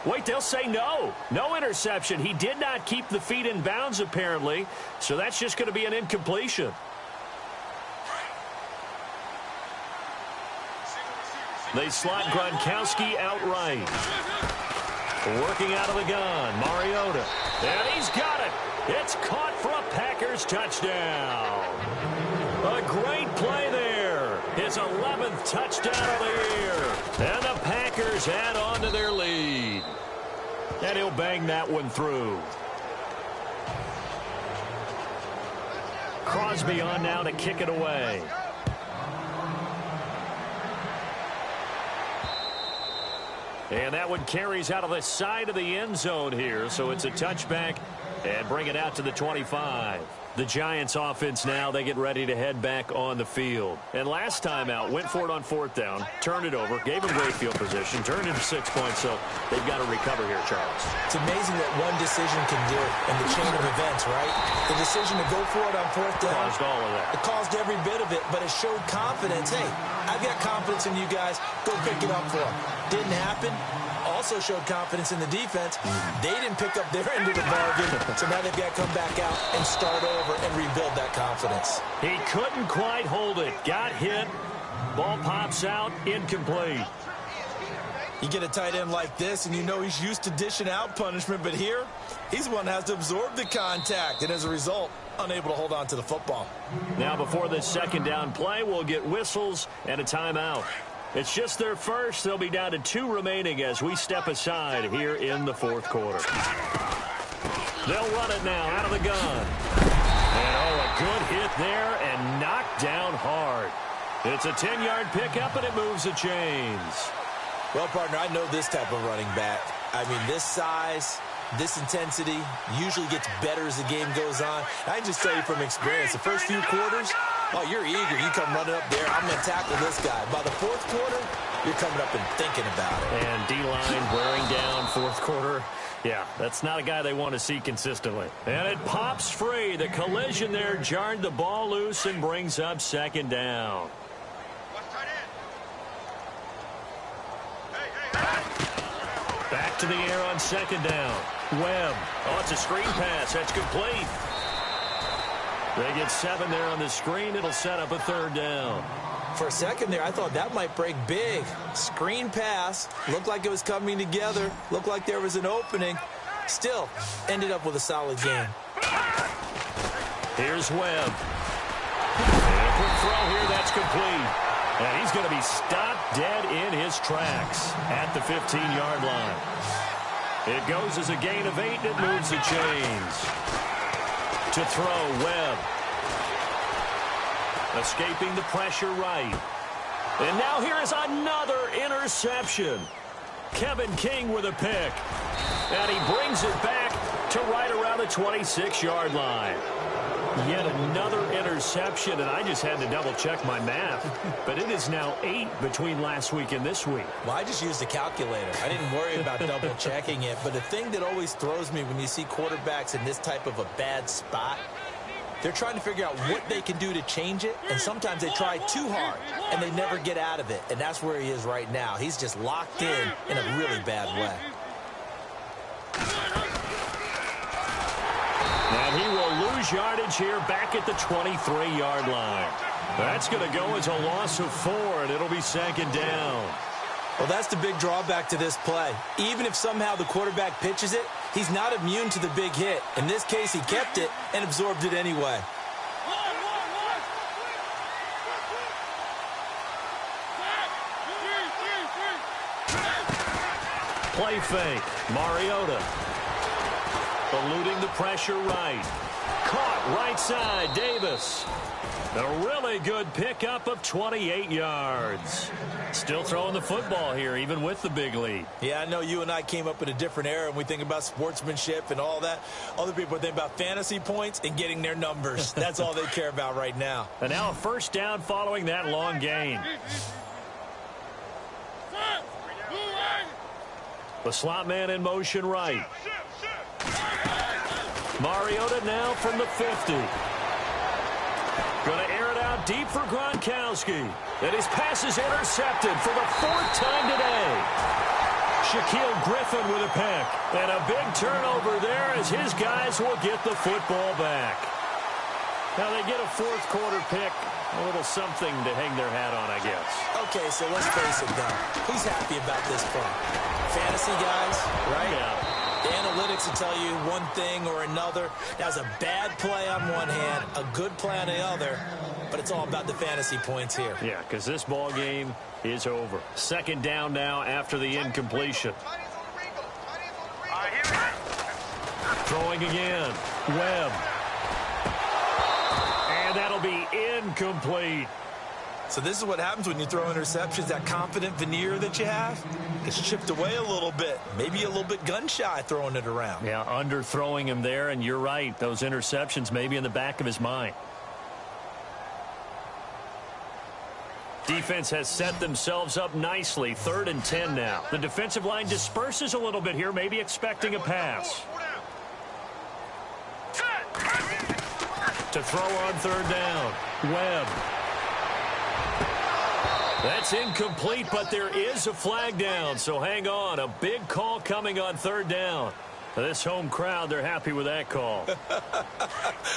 Wait, they'll say no. No interception. He did not keep the feet in bounds, apparently. So that's just going to be an incompletion. They slot Gronkowski outright. Working out of the gun, Mariota. And he's got it. It's caught for a Packers touchdown. A great play there. His 11th touchdown of the year. And the Packers add on to their lead. And he'll bang that one through. Crosby on now to kick it away. And that one carries out of the side of the end zone here. So it's a touchback and bring it out to the 25. The Giants offense now, they get ready to head back on the field. And last time out, went for it on fourth down, turned it over, gave them great field position, turned into 6 points. So they've got to recover here, Charles. It's amazing what one decision can do in the chain of events, right? The decision to go for it on fourth down. Caused all of that. It caused every bit of it, but it showed confidence. Hey, I've got confidence in you guys. Go pick it up for them. Didn't happen. Also showed confidence in the defense. They didn't pick up their end of the bargain, so now they've got to come back out and start over and rebuild that confidence. He couldn't quite hold it. Got hit. Ball pops out. Incomplete. You get a tight end like this, and you know he's used to dishing out punishment, but here, he's the one that has to absorb the contact, and as a result, unable to hold on to the football. Now before this second down play, we'll get whistles and a timeout. It's just their first. They'll be down to 2 remaining as we step aside here in the fourth quarter. They'll run it now out of the gun. And a good hit there and knocked down hard. It's a 10-yard pickup and it moves the chains. Well, partner, I know this type of running back. I mean, this size, this intensity usually gets better as the game goes on. I can just tell you from experience, the first few quarters, oh, you're eager. You come running up there. I'm going to tackle this guy. By the fourth quarter, you're coming up and thinking about it. And D-line wearing down fourth quarter. Yeah, that's not a guy they want to see consistently. And it pops free. The collision there jarred the ball loose and brings up second down. Back to the air on second down. Webb. Oh, it's a screen pass. That's complete. They get 7 there on the screen. It'll set up a third down. For a second there, I thought that might break big. Screen pass. Looked like it was coming together. Looked like there was an opening. Still, ended up with a solid game. Here's Webb. And a quick throw here. That's complete. And he's going to be stopped dead in his tracks at the 15-yard line. It goes as a gain of 8, and it moves the chains. To throw, Webb. Escaping the pressure right. And now here is another interception. Kevin King with a pick. And he brings it back to right around the 26-yard line. Yet another interception, and I just had to double-check my math. But it is now 8 between last week and this week. Well, I just used a calculator. I didn't worry about double-checking it. But the thing that always throws me when you see quarterbacks in this type of a bad spot, they're trying to figure out what they can do to change it, and sometimes they try too hard, and they never get out of it. And that's where he is right now. He's just locked in a really bad way. And he will lose yardage here back at the 23-yard line. That's going to go as a loss of 4, and it'll be second down. Well, that's the big drawback to this play. Even if somehow the quarterback pitches it, he's not immune to the big hit. In this case, he kept it and absorbed it anyway. Play fake. Mariota. Eluding the pressure right. Caught right side. Davis. A really good pickup of 28 yards. Still throwing the football here, even with the big lead. Yeah, I know you and I came up in a different era, and we think about sportsmanship and all that. Other people think about fantasy points and getting their numbers. That's all they care about right now. And now a first down following that long gain. The slot man in motion right. Mariota now from the 50. Going to air it out deep for Gronkowski. And his pass is intercepted for the 4th time today. Shaquille Griffin with a pick. And a big turnover there as his guys will get the football back. Now they get a 4th quarter pick. A little something to hang their hat on, I guess. Okay, so let's face it, though. Who's happy about this play? Fantasy guys, right? Yeah. The analytics will tell you one thing or another. That was a bad play on one hand, a good play on the other, but it's all about the fantasy points here. Yeah, because this ball game is over. Second down now after the incompletion. Throwing again. Webb. And that'll be incomplete. So this is what happens when you throw interceptions. That confident veneer that you have gets chipped away a little bit. Maybe a little bit gun-shy throwing it around. Yeah, underthrowing him there, and you're right. Those interceptions may be in the back of his mind. Defense has set themselves up nicely. 3rd and 10 now. The defensive line disperses a little bit here, maybe expecting a pass. To throw on 3rd down. Webb. That's incomplete, but there is a flag down, so hang on. A big call coming on 3rd down. This home crowd, they're happy with that call.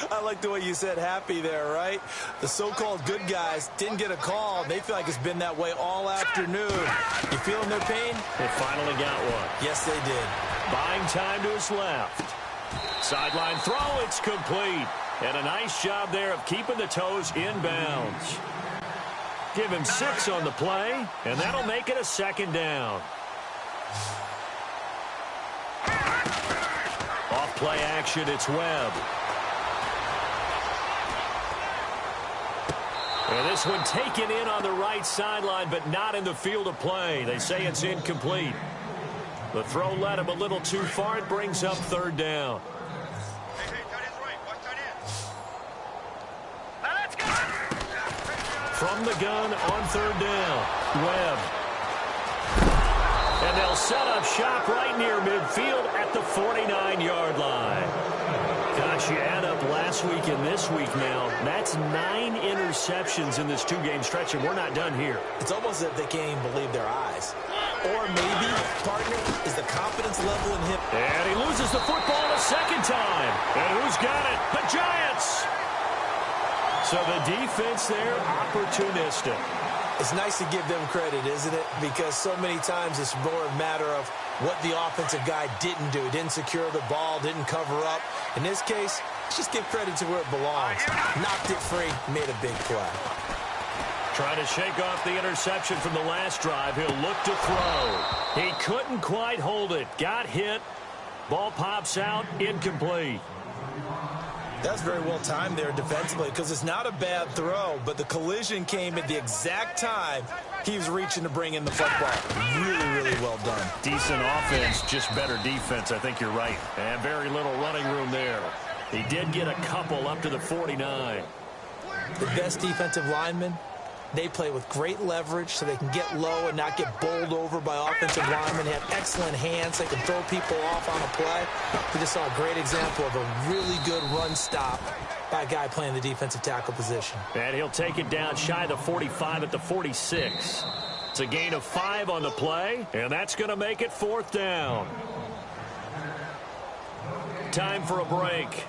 I like the way you said happy there, right? The so-called good guys didn't get a call. They feel like it's been that way all afternoon. You feeling their pain? They finally got one. Yes, they did. Buying time to his left. Sideline throw, it's complete. And a nice job there of keeping the toes inbounds. Give him 6 on the play, and that'll make it a 2nd down. Off play action, it's Webb. And this one taken in on the right sideline, but not in the field of play. They say it's incomplete. The throw led him a little too far. It brings up 3rd down. From the gun on 3rd down, Webb. And they'll set up shop right near midfield at the 49-yard line. Gosh, you add up last week and this week now. That's 9 interceptions in this 2-game stretch, and we're not done here. It's almost as if they can't even believe their eyes. Or maybe, partner, is the confidence level in him. And he loses the football a 2nd time. And who's got it? The Giants! So the defense there, opportunistic. It's nice to give them credit, isn't it? Because so many times it's more a matter of what the offensive guy didn't do. Didn't secure the ball, didn't cover up. In this case, let's just give credit to where it belongs. Knocked it free, made a big play. Trying to shake off the interception from the last drive. He'll look to throw. He couldn't quite hold it. Got hit. Ball pops out, incomplete. That's very well timed there defensively because it's not a bad throw, but the collision came at the exact time he was reaching to bring in the football. Really, really well done. Decent offense, just better defense. I think you're right. And very little running room there. He did get a couple up to the 49. The best defensive linemen, they play with great leverage so they can get low and not get bowled over by offensive linemen. They have excellent hands. They can throw people off on a play. We just saw a great example of a really good run stop by a guy playing the defensive tackle position. And he'll take it down shy of the 45 at the 46. It's a gain of 5 on the play, and that's going to make it 4th down. Time for a break.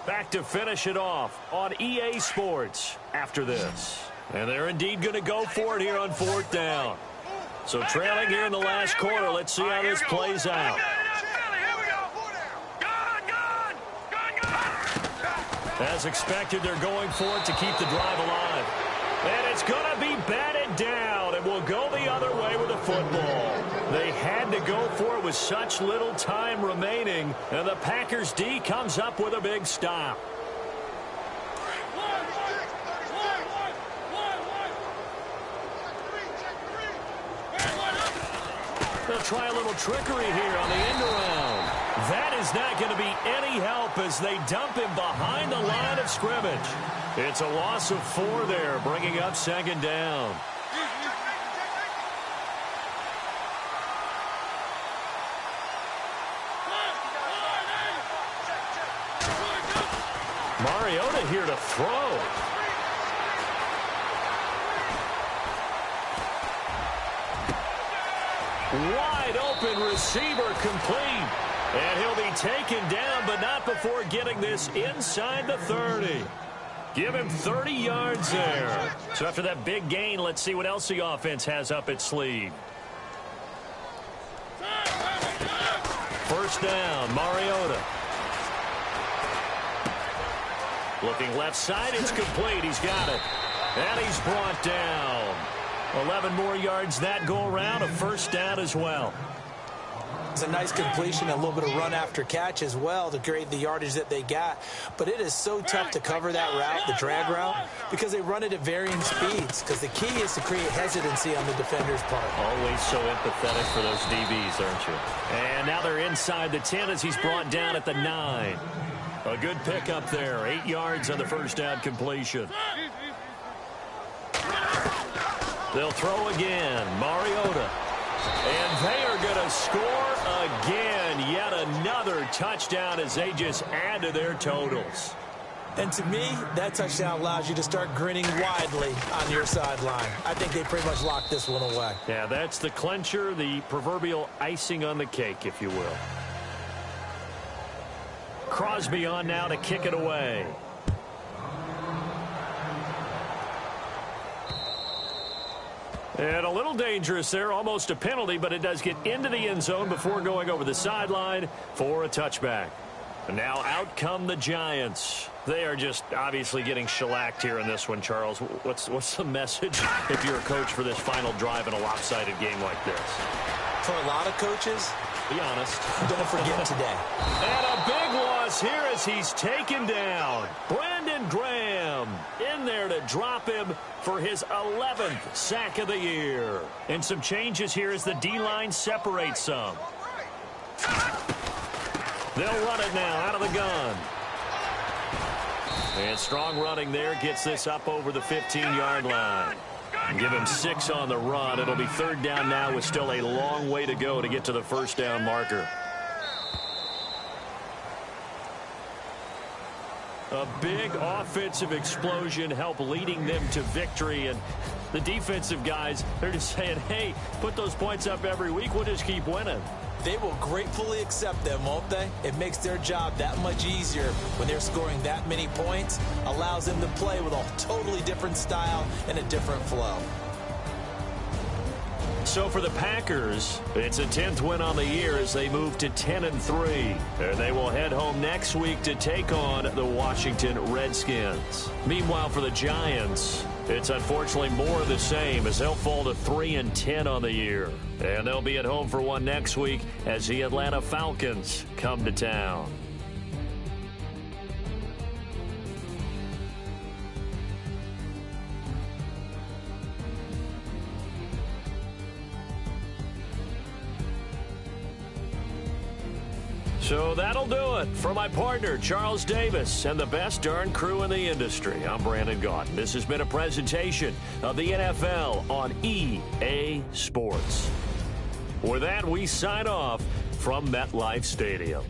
Back to finish it off on EA Sports after this. And they're indeed going to go for it here on 4th down. So trailing here in the last quarter. Let's see how this plays out. As expected, they're going for it to keep the drive alive. And it's going to be batted down. It will go the other way with the football. They had to go for it with such little time remaining. And the Packers D comes up with a big stop. They'll try a little trickery here on the end around. That is not going to be any help as they dump him behind the line of scrimmage. It's a loss of 4 there, bringing up 2nd down. Mariota here to throw. Wide open receiver complete. And he'll be taken down, but not before getting this inside the 30. Give him 30 yards there. So after that big gain, let's see what else the offense has up its sleeve. 1st down, Mariota. Looking left side, it's complete. He's got it. And he's brought down. 11 more yards that go around, a 1st down as well. It's a nice completion, a little bit of run after catch as well to create the yardage that they got. But it is so tough to cover that route, the drag route, because they run it at varying speeds. Because the key is to create hesitancy on the defender's part. Always so empathetic for those DBs, aren't you? And now they're inside the 10 as he's brought down at the 9. A good pickup there. 8 yards on the 1st down completion. They'll throw again. Mariota. And they are going to score again. Yet another touchdown as they just add to their totals. And to me, that touchdown allows you to start grinning widely on your sideline. I think they pretty much locked this one away. Yeah, that's the clincher, the proverbial icing on the cake, if you will. Crosby on now to kick it away. And a little dangerous there, almost a penalty, but it does get into the end zone before going over the sideline for a touchback. And now out come the Giants. They are just obviously getting shellacked here in this one, Charles. What's the message if you're a coach for this final drive in a lopsided game like this? For a lot of coaches, be honest, don't forget today. And a big loss here as he's taken down. Brandon Graham in there to drop him for his 11th sack of the year. And some changes here as the D-line separates some. They'll run it now out of the gun. And strong running there gets this up over the 15-yard line. Give him 6 on the run. It'll be 3rd down now with still a long way to go to get to the 1st down marker. A big offensive explosion helped leading them to victory. And the defensive guys, they're just saying, hey, put those points up every week. We'll just keep winning. They will gratefully accept them, won't they? It makes their job that much easier when they're scoring that many points. Allows them to play with a totally different style and a different flow. So for the Packers, it's a 10th win on the year as they move to 10-3. And they will head home next week to take on the Washington Redskins. Meanwhile, for the Giants, it's unfortunately more of the same as they'll fall to 3-10 on the year. And they'll be at home for one next week as the Atlanta Falcons come to town. So that'll do it. For my partner, Charles Davis, and the best darn crew in the industry, I'm Brandon Gaudin. This has been a presentation of the NFL on EA Sports. With that, we sign off from MetLife Stadium.